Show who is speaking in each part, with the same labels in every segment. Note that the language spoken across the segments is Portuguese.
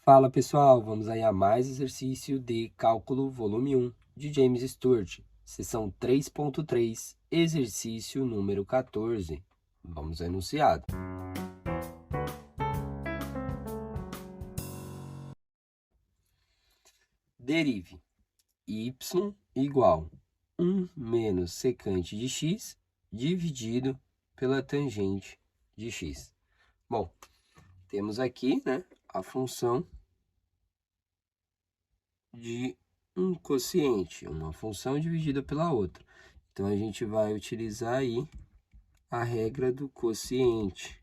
Speaker 1: Fala pessoal, vamos aí a mais exercício de cálculo volume 1 de James Stewart, seção 3.3, exercício número 14. Vamos ao enunciado. Derive y igual 1 menos secante de x dividido pela tangente de x. Bom, temos aqui, a função de um quociente, uma função dividida pela outra. Então, a gente vai utilizar aí a regra do quociente,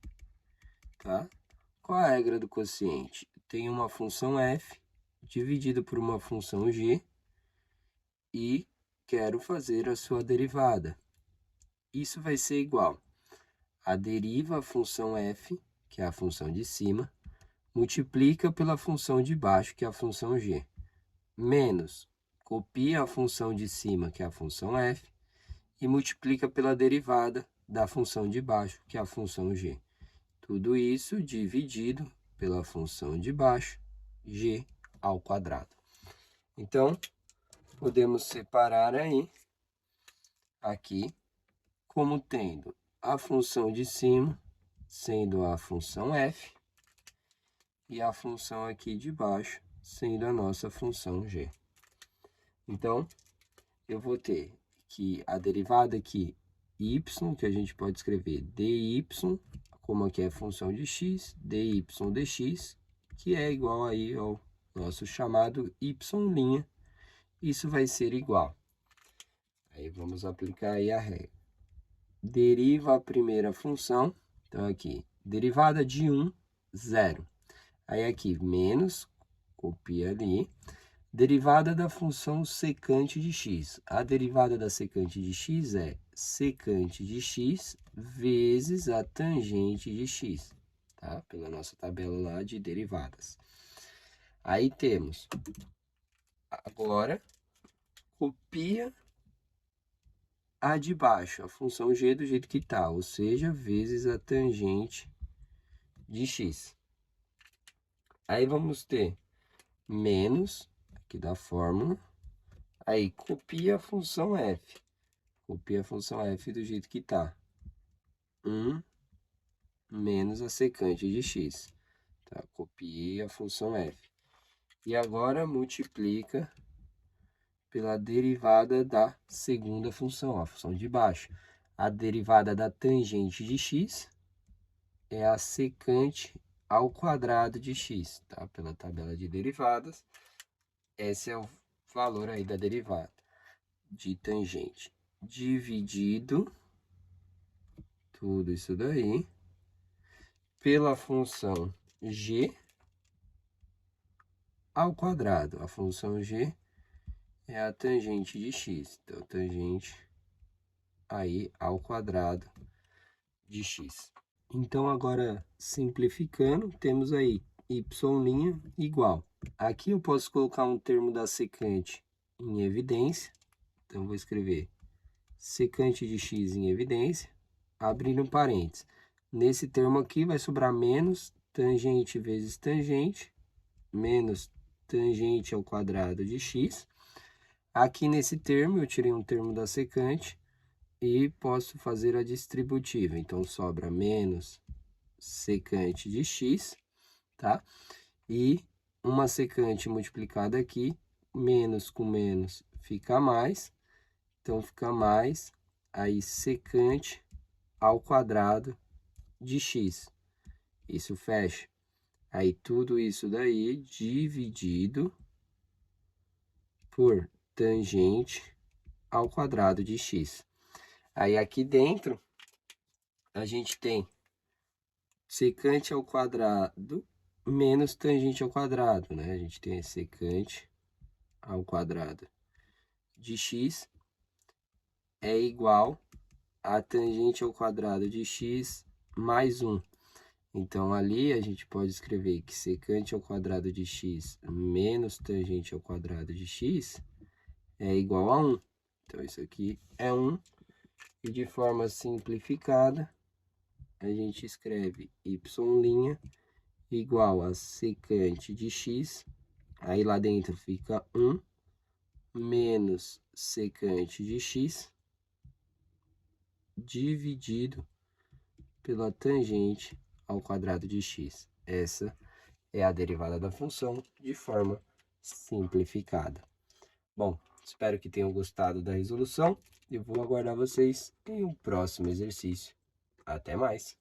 Speaker 1: tá? Qual a regra do quociente? Tem uma função f dividida por uma função g e quero fazer a sua derivada. Isso vai ser igual a deriva a função f, que é a função de cima, multiplica pela função de baixo, que é a função g, menos copia a função de cima, que é a função f, e multiplica pela derivada da função de baixo, que é a função g. Tudo isso dividido pela função de baixo, g ao quadrado. Então, podemos separar aí, aqui, como tendo a função de cima, sendo a função f, e a função aqui de baixo, sendo a nossa função g. Então, eu vou ter que a derivada aqui, y, que a gente pode escrever dy, como aqui é função de x, dy dx, que é igual aí ao nosso chamado y'. Isso vai ser igual. Aí vamos aplicar aí a regra. Deriva a primeira função, então aqui, derivada de 1, 0. Aí aqui, menos, copia ali, derivada da função secante de x. A derivada da secante de x é secante de x vezes a tangente de x, tá? Pela nossa tabela lá de derivadas. Aí temos, agora, copia a de baixo, a função g do jeito que está, ou seja, vezes a tangente de x. Aí vamos ter menos, aqui da fórmula, aí copia a função f. Copia a função f do jeito que está. 1 menos a secante de x. Tá? Copiei a função f. E agora multiplica pela derivada da segunda função, a função de baixo. A derivada da tangente de x é a secante ao quadrado de x, tá? Pela tabela de derivadas, esse é o valor aí da derivada de tangente dividido tudo isso daí pela função g ao quadrado. A função g é a tangente de x, então tangente aí ao quadrado de x. Então, agora, simplificando, temos aí y' igual. Aqui eu posso colocar um termo da secante em evidência. Então, vou escrever secante de x em evidência, abrindo um parênteses. Nesse termo aqui vai sobrar menos tangente vezes tangente, menos tangente ao quadrado de x. Aqui nesse termo eu tirei um termo da secante e posso fazer a distributiva. Então, sobra menos secante de x, tá? E uma secante multiplicada aqui, menos com menos fica mais. Então, fica mais, aí secante ao quadrado de x. Isso fecha. Aí, tudo isso daí dividido por tangente ao quadrado de x. Aí, aqui dentro, a gente tem secante ao quadrado menos tangente ao quadrado, né? A gente tem secante ao quadrado de x é igual a tangente ao quadrado de x mais 1. Então, ali a gente pode escrever que secante ao quadrado de x menos tangente ao quadrado de x é igual a 1. Então, isso aqui é 1. E de forma simplificada, a gente escreve y' igual a secante de x, aí lá dentro fica 1, menos secante de x, dividido pela tangente ao quadrado de x. Essa é a derivada da função de forma simplificada. Bom, espero que tenham gostado da resolução e vou aguardar vocês em um próximo exercício. Até mais!